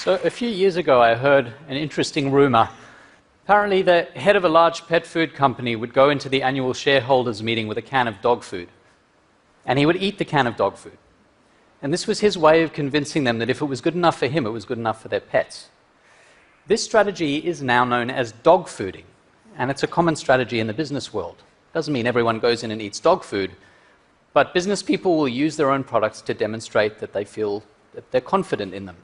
So a few years ago, I heard an interesting rumor. Apparently, the head of a large pet food company would go into the annual shareholders meeting with a can of dog food, and he would eat the can of dog food. And this was his way of convincing them that if it was good enough for him, it was good enough for their pets. This strategy is now known as dog fooding, and it's a common strategy in the business world. It doesn't mean everyone goes in and eats dog food, but business people will use their own products to demonstrate that they feel that they're confident in them.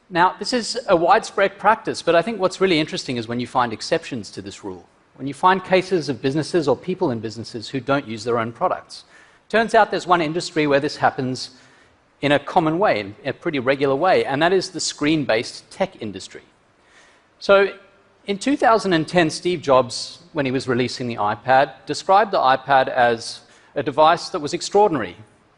Now, this is a widespread practice, but I think what's really interesting is when you find exceptions to this rule, when you find cases of businesses or people in businesses who don't use their own products. Turns out there's one industry where this happens in a common way, in a pretty regular way, and that is the screen-based tech industry. So in 2010, Steve Jobs, when he was releasing the iPad, described the iPad as a device that was extraordinary,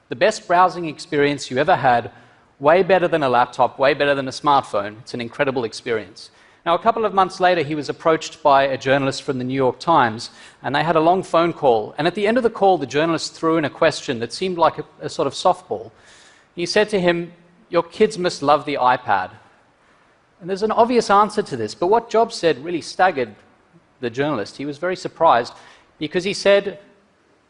the best browsing experience you ever had, way better than a laptop, way better than a smartphone. It's an incredible experience. Now, a couple of months later, he was approached by a journalist from the New York Times, and they had a long phone call. And at the end of the call, the journalist threw in a question that seemed like a sort of softball. He said to him, "Your kids must love the iPad." And there's an obvious answer to this, but what Jobs said really staggered the journalist. He was very surprised because he said,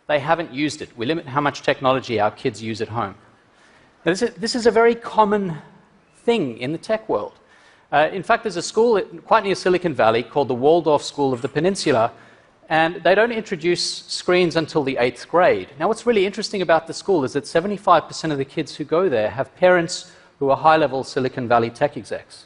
"They haven't used it. We limit how much technology our kids use at home." Now, this is a very common thing in the tech world. In fact, there's a school quite near Silicon Valley called the Waldorf School of the Peninsula, and they don't introduce screens until the 8th grade. Now, what's really interesting about the school is that 75% of the kids who go there have parents who are high-level Silicon Valley tech execs.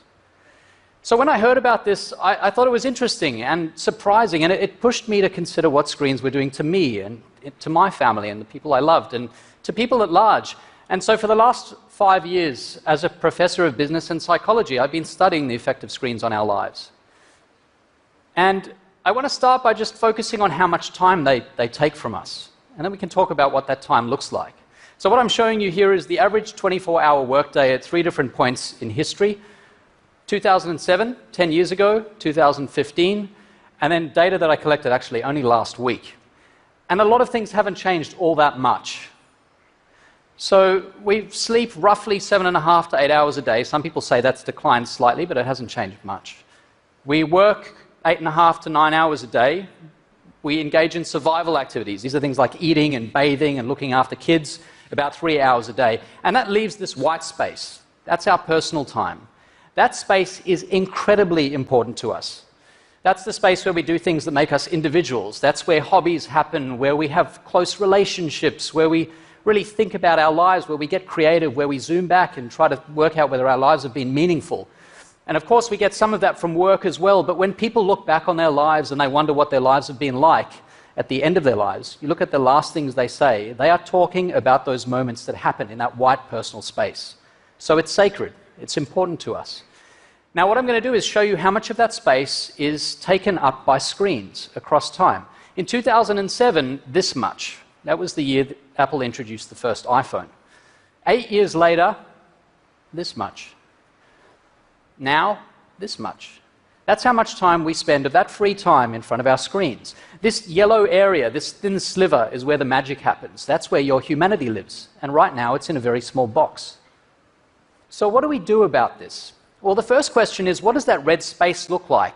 So when I heard about this, I thought it was interesting and surprising, and it pushed me to consider what screens were doing to me and to my family and the people I loved and to people at large. And so for the last 5 years, as a professor of business and psychology, I've been studying the effect of screens on our lives. And I want to start by just focusing on how much time they take from us. And then we can talk about what that time looks like. So what I'm showing you here is the average 24-hour workday at 3 different points in history. 2007, 10 years ago, 2015, and then data that I collected actually only last week. And a lot of things haven't changed all that much. So we sleep roughly 7.5 to 8 hours a day. Some people say that's declined slightly, but it hasn't changed much. We work 8.5 to 9 hours a day. We engage in survival activities. These are things like eating and bathing and looking after kids, about 3 hours a day. And that leaves this white space. That's our personal time. That space is incredibly important to us. That's the space where we do things that make us individuals. That's where hobbies happen, where we have close relationships, where we really think about our lives, where we get creative, where we zoom back and try to work out whether our lives have been meaningful. And of course, we get some of that from work as well, but when people look back on their lives and they wonder what their lives have been like at the end of their lives, you look at the last things they say, they are talking about those moments that happen in that white personal space. So it's sacred. It's important to us. Now, what I'm going to do is show you how much of that space is taken up by screens across time. In 2007, this much. That was the year that Apple introduced the first iPhone. 8 years later, this much. Now, this much. That's how much time we spend of that free time in front of our screens. This yellow area, this thin sliver, is where the magic happens. That's where your humanity lives. And right now, it's in a very small box. So what do we do about this? Well, the first question is, what does that red space look like?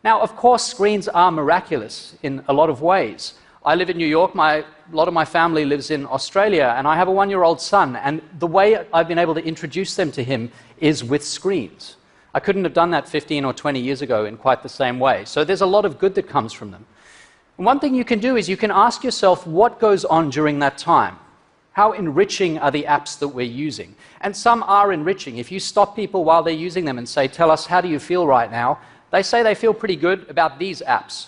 Now, of course, screens are miraculous in a lot of ways. I live in New York. A lot of my family lives in Australia, and I have a 1-year-old son, and the way I've been able to introduce them to him is with screens. I couldn't have done that 15 or 20 years ago in quite the same way. So there's a lot of good that comes from them. And one thing you can do is you can ask yourself what goes on during that time. How enriching are the apps that we're using? And some are enriching. If you stop people while they're using them and say, "Tell us, how do you feel right now?" they say they feel pretty good about these apps.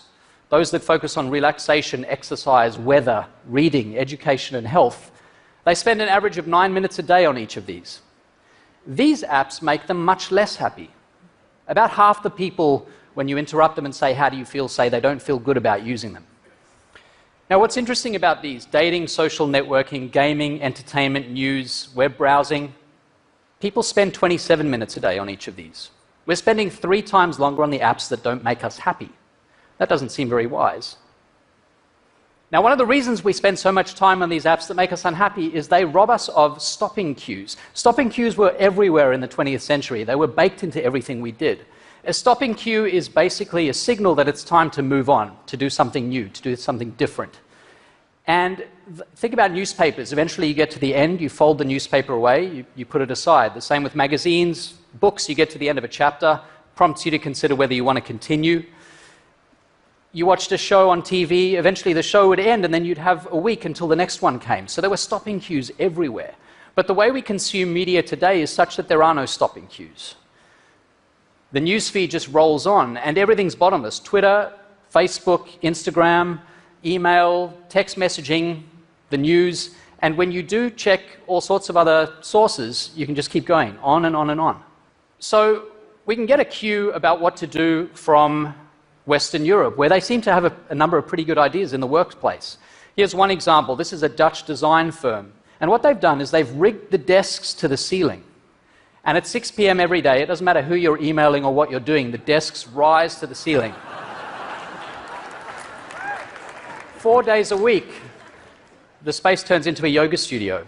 Those that focus on relaxation, exercise, weather, reading, education, and health. They spend an average of 9 minutes a day on each of these. These apps make them much less happy. About half the people, when you interrupt them and say, "How do you feel?" say they don't feel good about using them. Now, what's interesting about these, dating, social networking, gaming, entertainment, news, web browsing, people spend 27 minutes a day on each of these. We're spending 3 times longer on the apps that don't make us happy. That doesn't seem very wise. Now, one of the reasons we spend so much time on these apps that make us unhappy is they rob us of stopping cues. Stopping cues were everywhere in the 20th century. They were baked into everything we did. A stopping cue is basically a signal that it's time to move on, to do something new, to do something different. And think about newspapers. Eventually you get to the end, you fold the newspaper away, you put it aside. The same with magazines, books, you get to the end of a chapter, prompts you to consider whether you want to continue. You watched a show on TV, eventually the show would end and then you'd have a week until the next one came. So there were stopping cues everywhere. But the way we consume media today is such that there are no stopping cues. The newsfeed just rolls on and everything's bottomless. Twitter, Facebook, Instagram, email, text messaging, the news, and when you do check all sorts of other sources, you can just keep going on and on and on. So we can get a cue about what to do from Western Europe, where they seem to have a number of pretty good ideas in the workplace. Here's one example. This is a Dutch design firm. And what they've done is they've rigged the desks to the ceiling. And at 6 p.m. every day, it doesn't matter who you're emailing or what you're doing, the desks rise to the ceiling. 4 days a week, the space turns into a yoga studio.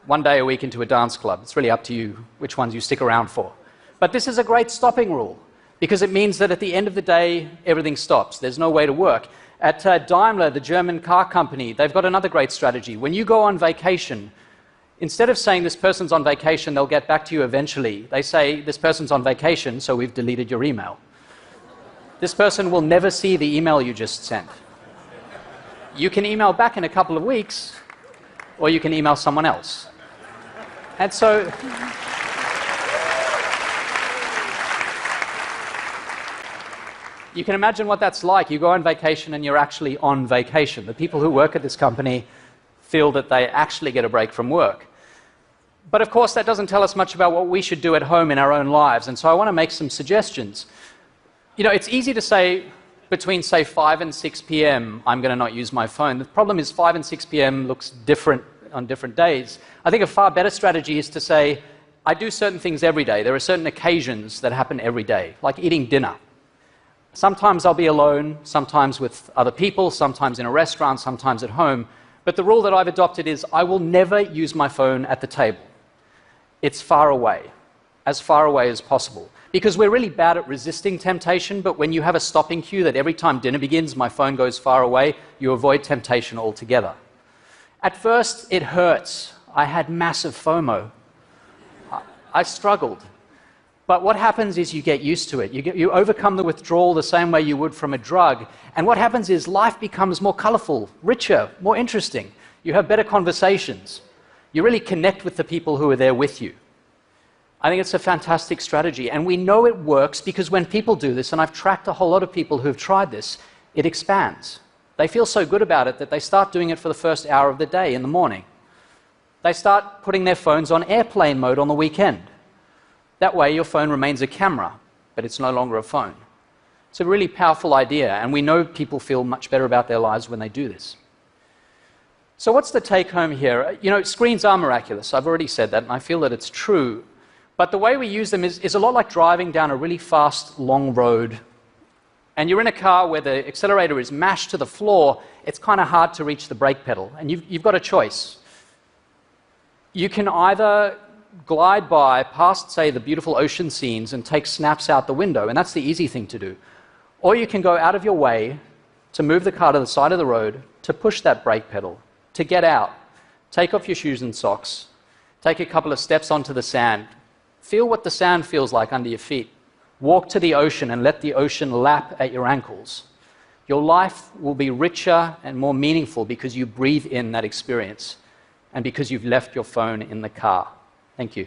1 day a week into a dance club. It's really up to you which ones you stick around for. But this is a great stopping rule, because it means that at the end of the day, everything stops. There's no way to work. At Daimler, the German car company, they've got another great strategy. When you go on vacation, instead of saying this person's on vacation, they'll get back to you eventually, they say this person's on vacation, so we've deleted your email. This person will never see the email you just sent. You can email back in a couple of weeks, or you can email someone else. And so you can imagine what that's like. You go on vacation and you're actually on vacation. The people who work at this company feel that they actually get a break from work. But of course, that doesn't tell us much about what we should do at home in our own lives. And so I want to make some suggestions. You know, it's easy to say between, say, 5 and 6 p.m., I'm going to not use my phone. The problem is 5 and 6 p.m. looks different on different days. I think a far better strategy is to say, I do certain things every day. There are certain occasions that happen every day, like eating dinner. Sometimes I'll be alone, sometimes with other people, sometimes in a restaurant, sometimes at home. But the rule that I've adopted is I will never use my phone at the table. It's far away as possible. Because we're really bad at resisting temptation, but when you have a stopping cue that every time dinner begins, my phone goes far away, you avoid temptation altogether. At first, it hurts. I had massive FOMO. I struggled. But what happens is you get used to it. You overcome the withdrawal the same way you would from a drug. And what happens is life becomes more colorful, richer, more interesting. You have better conversations. You really connect with the people who are there with you. I think it's a fantastic strategy. And we know it works because when people do this, and I've tracked a whole lot of people who've tried this, it expands. They feel so good about it that they start doing it for the first hour of the day in the morning. They start putting their phones on airplane mode on the weekend. That way your phone remains a camera, but it's no longer a phone. It's a really powerful idea, and we know people feel much better about their lives when they do this. So what's the take home here? You know, screens are miraculous. I've already said that, and I feel that it's true. But the way we use them is a lot like driving down a really fast, long road. And you're in a car where the accelerator is mashed to the floor. It's kind of hard to reach the brake pedal. And you've got a choice. You can either glide by past, say, the beautiful ocean scenes and take snaps out the window, and that's the easy thing to do. Or you can go out of your way to move the car to the side of the road, to push that brake pedal, to get out, take off your shoes and socks, take a couple of steps onto the sand, feel what the sand feels like under your feet, walk to the ocean and let the ocean lap at your ankles. Your life will be richer and more meaningful because you breathe in that experience and because you've left your phone in the car. Thank you.